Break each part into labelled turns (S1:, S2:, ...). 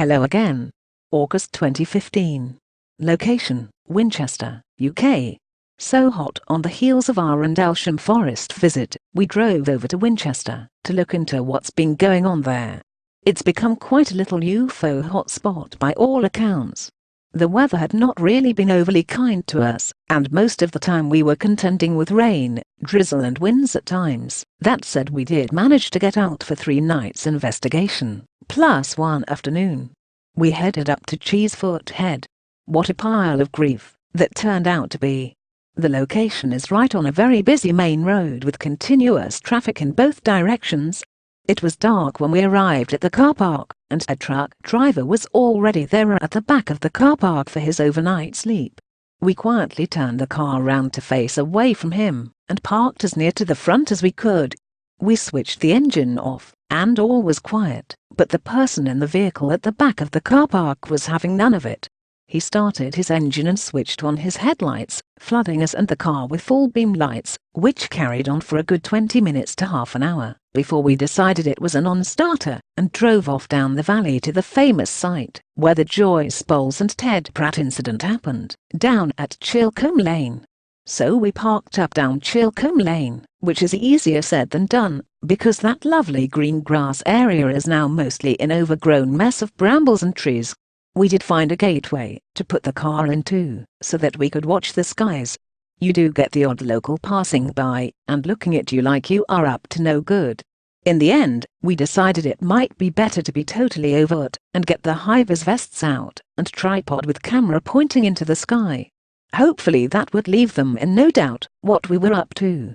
S1: Hello again. August 2015. Location, Winchester, UK. So hot on the heels of our Rendlesham Forest visit, we drove over to Winchester to look into what's been going on there. It's become quite a little UFO hotspot by all accounts. The weather had not really been overly kind to us, and most of the time we were contending with rain, drizzle and winds at times. That said, we did manage to get out for 3 nights investigation, plus 1 afternoon. We headed up to Cheesefoot Head. What a pile of grief that turned out to be. The location is right on a very busy main road with continuous traffic in both directions. It was dark when we arrived at the car park, and a truck driver was already there at the back of the car park for his overnight sleep. We quietly turned the car round to face away from him, and parked as near to the front as we could. We switched the engine off, and all was quiet, but the person in the vehicle at the back of the car park was having none of it. He started his engine and switched on his headlights, flooding us and the car with full beam lights, which carried on for a good 20 minutes to half an hour, before we decided it was a non-starter, and drove off down the valley to the famous site, where the Joyce and Ted Pratt incident happened, down at Chilcomb Lane. So we parked up down Chilcomb Lane, which is easier said than done, because that lovely green grass area is now mostly an overgrown mess of brambles and trees. We did find a gateway to put the car into, so that we could watch the skies. You do get the odd local passing by, and looking at you like you are up to no good. In the end, we decided it might be better to be totally overt, and get the high-vis vests out, and tripod with camera pointing into the sky. Hopefully that would leave them in no doubt what we were up to.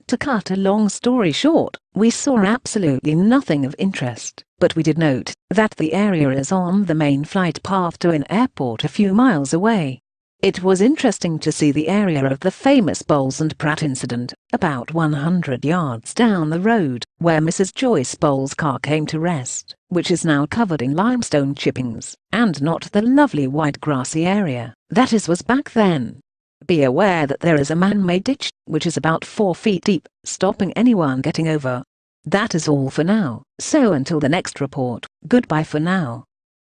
S1: To cut a long story short, we saw absolutely nothing of interest, but we did note that the area is on the main flight path to an airport a few miles away. It was interesting to see the area of the famous Bowles and Pratt incident, about 100 yards down the road, where Mrs. Joyce Bowles' car came to rest, which is now covered in limestone chippings, and not the lovely wide grassy area that was back then. Be aware that there is a man-made ditch, which is about 4 feet deep, stopping anyone getting over. That is all for now, so until the next report, goodbye for now.